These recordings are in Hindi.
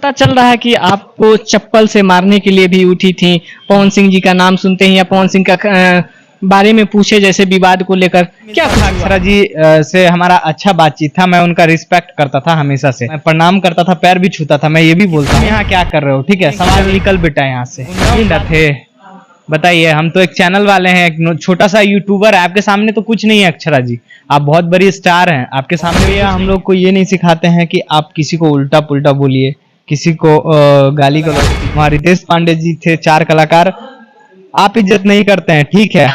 पता चल रहा है कि आपको चप्पल से मारने के लिए भी उठी थी। पवन सिंह जी का नाम सुनते ही या पवन सिंह का बारे में पूछे जैसे विवाद को लेकर क्या था अक्षरा जी से हमारा अच्छा बातचीत था। मैं उनका रिस्पेक्ट करता था हमेशा से, मैं प्रणाम करता था, पैर भी छूता था। मैं ये भी बोलता हूँ यहाँ क्या कर रहे हो, ठीक है, समाज निकल बेटा यहाँ से। थे बताइए, हम तो एक चैनल वाले हैं, एक छोटा सा यूट्यूबर है। आपके सामने तो कुछ नहीं है अक्षरा जी, आप बहुत बड़ी स्टार हैं। आपके सामने भैया हम लोग को ये नहीं सिखाते हैं कि आप किसी को उल्टा पुल्टा बोलिए, किसी को गाली गलौज। वहाँ रितेश पांडे जी थे, 4 कलाकार। आप इज्जत नहीं करते हैं, ठीक है,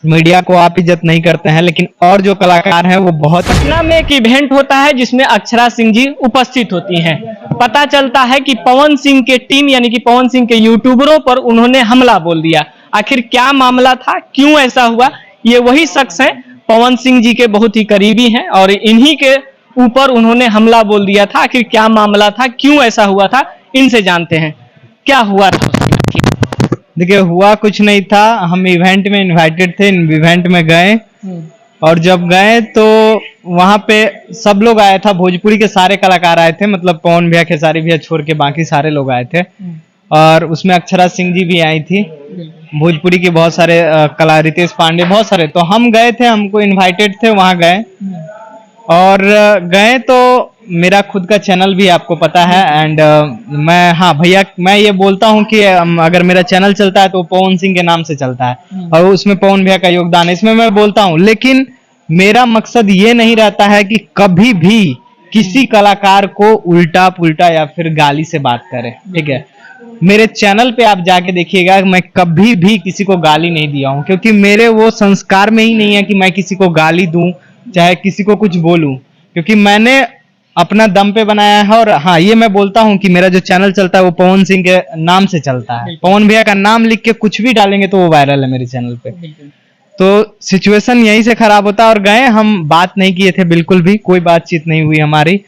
मीडिया को आप इज्जत नहीं करते हैं, लेकिन और जो कलाकार हैं वो बहुत। पटना में एक इवेंट होता है जिसमें अक्षरा सिंह जी उपस्थित होती हैं। पता चलता है कि पवन सिंह के टीम यानी कि पवन सिंह के यूट्यूबरों पर उन्होंने हमला बोल दिया। आखिर क्या मामला था, क्यों ऐसा हुआ? ये वही शख्स हैं, पवन सिंह जी के बहुत ही करीबी हैं और इन्हीं के ऊपर उन्होंने हमला बोल दिया था। आखिर क्या मामला था, क्यों ऐसा हुआ था, इनसे जानते हैं क्या हुआ था। देखिए, हुआ कुछ नहीं था। हम इवेंट में इनवाइटेड थे, इवेंट में गए और जब गए तो वहां पे सब लोग आए था, भोजपुरी के सारे कलाकार आए थे, मतलब पवन भैया, खेसारी भैया छोड़ के बाकी सारे लोग आए थे। और उसमें अक्षरा सिंह जी भी आई थी, भोजपुरी के बहुत सारे कला, रितेश पांडे, बहुत सारे। तो हम गए थे, हमको इनवाइटेड थे, वहां गए और गए तो मेरा खुद का चैनल भी आपको पता है एंड मैं, हाँ भैया, मैं ये बोलता हूँ कि अगर मेरा चैनल चलता है तो पवन सिंह के नाम से चलता है और उसमें पवन भैया का योगदान है, इसमें मैं बोलता हूँ। लेकिन मेरा मकसद ये नहीं रहता है कि कभी भी किसी कलाकार को उल्टा पुल्टा या फिर गाली से बात करे, ठीक है। मेरे चैनल पे आप जाके देखिएगा, मैं कभी भी किसी को गाली नहीं दिया हूँ, क्योंकि मेरे वो संस्कार में ही नहीं है कि मैं किसी को गाली दूं, चाहे किसी को कुछ बोलूं, क्योंकि मैंने अपना दम पे बनाया है। और हाँ, ये मैं बोलता हूँ कि मेरा जो चैनल चलता है वो पवन सिंह के नाम से चलता है। पवन भैया का नाम लिख के कुछ भी डालेंगे तो वो वायरल है मेरे चैनल पे। तो सिचुएशन यहीं से खराब होता है। और गए, हम बात नहीं किए थे, बिल्कुल भी कोई बातचीत नहीं हुई हमारी।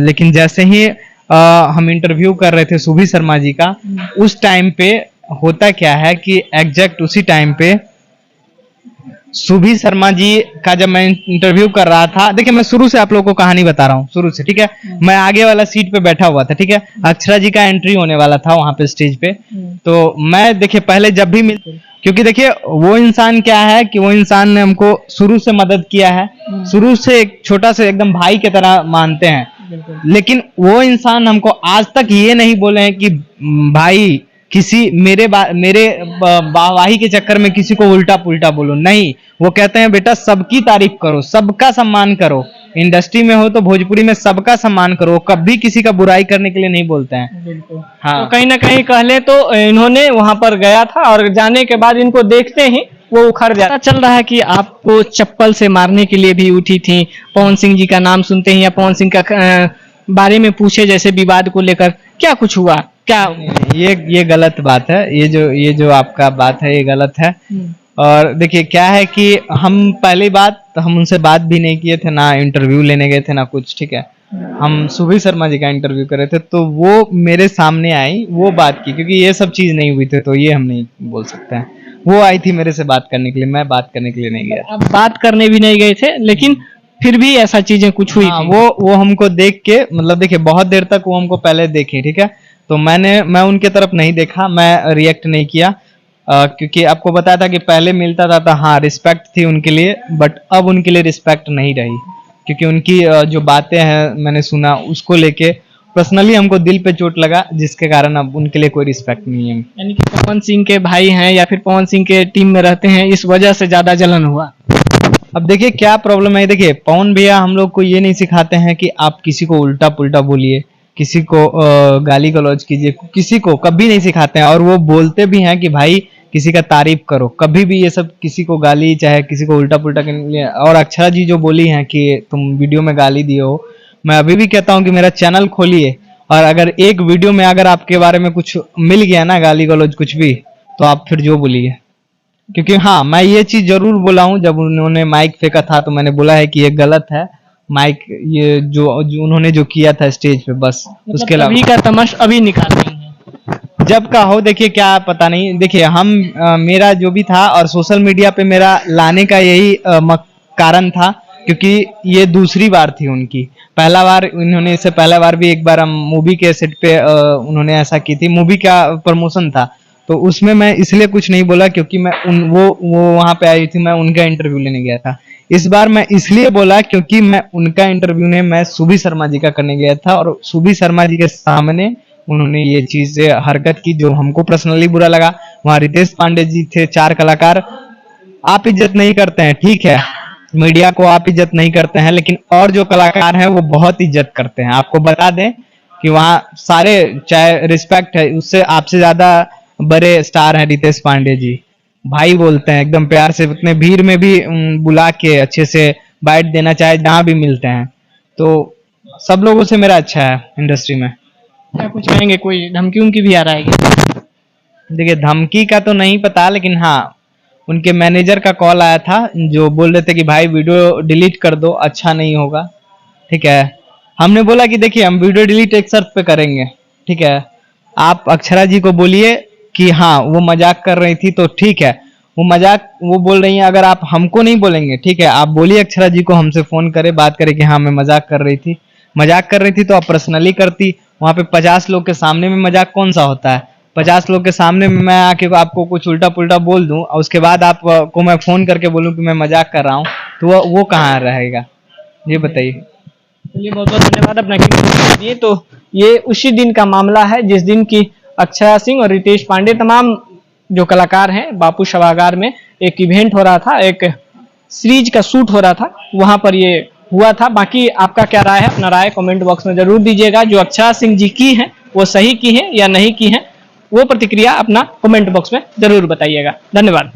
लेकिन जैसे ही हम इंटरव्यू कर रहे थे सुभी शर्मा जी का, उस टाइम पे होता क्या है कि एग्जैक्ट उसी टाइम पे सुभी शर्मा जी का जब मैं इंटरव्यू कर रहा था, देखिए मैं शुरू से आप लोगों को कहानी बता रहा हूँ, शुरू से, ठीक है। मैं आगे वाला सीट पे बैठा हुआ था, ठीक है। अक्षरा जी का एंट्री होने वाला था वहां पे स्टेज पे। तो मैं, देखिए, पहले जब भी क्योंकि देखिए वो इंसान क्या है कि वो इंसान ने हमको शुरू से मदद किया है, शुरू से एक छोटा से एकदम भाई की तरह मानते हैं। लेकिन वो इंसान हमको आज तक ये नहीं बोले हैं कि भाई किसी मेरे वाहवाही के चक्कर में किसी को उल्टा पुल्टा बोलो, नहीं। वो कहते हैं बेटा सबकी तारीफ करो, सबका सम्मान करो, इंडस्ट्री में हो तो भोजपुरी में सबका सम्मान करो, कभी किसी का बुराई करने के लिए नहीं बोलते हैं। हाँ, तो कहीं ना कहीं कह ले तो इन्होंने वहां पर गया था और जाने के बाद इनको देखते ही वो उखड़ जाता। पता चल रहा है कि आपको चप्पल से मारने के लिए भी उठी थी। पवन सिंह जी का नाम सुनते ही या पवन सिंह का बारे में पूछे जैसे विवाद को लेकर क्या कुछ हुआ, क्या? ये गलत बात है, ये जो आपका बात है ये गलत है। और देखिए क्या है कि हम पहली बात, हम उनसे बात भी नहीं किए थे, ना इंटरव्यू लेने गए थे ना कुछ, ठीक है। हम सुभी शर्मा जी का इंटरव्यू कर रहे थे तो वो मेरे सामने आई, वो बात की, क्योंकि ये सब चीज नहीं हुई थी तो ये हम नहीं बोल सकते हैं। वो आई थी मेरे से बात करने के लिए, मैं बात करने के लिए नहीं गया। आप बात करने भी नहीं गए थे, लेकिन फिर भी ऐसा चीजें कुछ हुई हाँ, थी। वो हमको देख के, मतलब देखिए बहुत देर तक वो हमको पहले देखे, ठीक है। तो मैं उनके तरफ नहीं देखा, मैं रिएक्ट नहीं किया, क्योंकि आपको बताया था कि पहले मिलता था तो हाँ रिस्पेक्ट थी उनके लिए, बट अब उनके लिए रिस्पेक्ट नहीं रही, क्योंकि उनकी जो बातें हैं मैंने सुना, उसको लेके पर्सनली हमको दिल पे चोट लगा, जिसके कारण अब उनके लिए कोई रिस्पेक्ट नहीं है। यानी कि पवन सिंह के भाई हैं या फिर पवन सिंह के टीम में रहते हैं, इस वजह से ज्यादा जलन हुआ। अब देखिए क्या प्रॉब्लम है, देखिए पवन भैया हम लोग को ये नहीं सिखाते हैं कि आप किसी को उल्टा पुल्टा बोलिए, किसी को गाली गलौज कीजिए, किसी को कभी नहीं सिखाते हैं। और वो बोलते भी हैं कि भाई किसी का तारीफ करो, कभी भी ये सब किसी को गाली, चाहे किसी को उल्टा पुल्टा के लिए। और अक्षरा जी जो बोली हैं कि तुम वीडियो में गाली दिए हो, मैं अभी भी कहता हूँ कि मेरा चैनल खोलिए और अगर एक वीडियो में अगर आपके बारे में कुछ मिल गया ना, गाली गलौज कुछ भी, तो आप फिर जो बोलिए। क्योंकि हाँ, मैं ये चीज जरूर बोला हूँ, जब उन्होंने माइक फेंका था तो मैंने बोला है कि ये गलत है माइक, ये जो उन्होंने जो किया था स्टेज पे, बस उसके अलावा अभी का तमाश अभी निकाल नहीं है। जब का हो, देखिए क्या पता नहीं। देखिए हम मेरा जो भी था और सोशल मीडिया पे मेरा लाने का यही कारण था, क्योंकि ये दूसरी बार थी उनकी। पहला बार इन्होंने, इससे पहला बार भी एक बार हम मूवी के सेट पे उन्होंने ऐसा की थी, मूवी का प्रमोशन था, तो उसमें मैं इसलिए कुछ नहीं बोला क्योंकि मैं वो वहां पे आई थी, मैं उनका इंटरव्यू लेने गया था। इस बार मैं इसलिए बोला क्योंकि मैं उनका इंटरव्यू ने मैं सुबी शर्मा जी का करने गया था, और सुबी शर्मा जी के सामने उन्होंने ये चीज हरकत की जो हमको पर्सनली बुरा लगा। वहां रितेश पांडे जी थे, 4 कलाकार। आप इज्जत नहीं करते हैं, ठीक है, मीडिया को आप इज्जत नहीं करते हैं, लेकिन और जो कलाकार हैं वो बहुत इज्जत करते हैं। आपको बता दें कि वहाँ सारे, चाहे रिस्पेक्ट है, उससे आपसे ज्यादा बड़े स्टार हैं रितेश पांडे जी, भाई बोलते हैं एकदम प्यार से, उतने भीड़ में भी बुला के अच्छे से बाइट देना चाहे जहां भी मिलते हैं, तो सब लोगों से मेरा अच्छा है इंडस्ट्री में। क्या कुछ कहेंगे, कोई धमकी उनकी भी आ रहा है क्या? देखिए धमकी का तो नहीं पता, लेकिन हाँ उनके मैनेजर का कॉल आया था जो बोल रहे थे कि भाई वीडियो डिलीट कर दो, अच्छा नहीं होगा, ठीक है। हमने बोला कि देखिए हम वीडियो डिलीट एक शर्त पे करेंगे, ठीक है, आप अक्षरा जी को बोलिए कि हाँ वो मजाक कर रही थी, तो ठीक है, वो बोल रही हैं, अगर आप हमको नहीं बोलेंगे, ठीक है, आप बोलिए अक्षरा जी को हमसे फोन करे, बात करे कि हाँ मैं मजाक कर रही थी, तो आप पर्सनली करती। वहां पे 50 लोग के सामने में मजाक कौन सा होता है? 50 लोग के सामने में मैं आके आपको कुछ उल्टा पुल्टा बोल दूं और उसके बाद आपको मैं फोन करके बोलूं कि मैं मजाक कर रहा हूं, तो वो कहाँ रहेगा, ये बताइए। चलिए बहुत बहुत धन्यवाद अपना कीमती दिए। तो ये उसी दिन का मामला है जिस दिन की अक्षरा सिंह और रितेश पांडे, तमाम जो कलाकार हैं, बापू सभागार में एक इवेंट हो रहा था, एक सीरीज का शूट हो रहा था, वहां पर ये हुआ था। बाकी आपका क्या राय है, अपना राय कमेंट बॉक्स में जरूर दीजिएगा। जो अक्षरा सिंह जी की है वो सही की है या नहीं की है, वो प्रतिक्रिया अपना कमेंट बॉक्स में जरूर बताइएगा। धन्यवाद।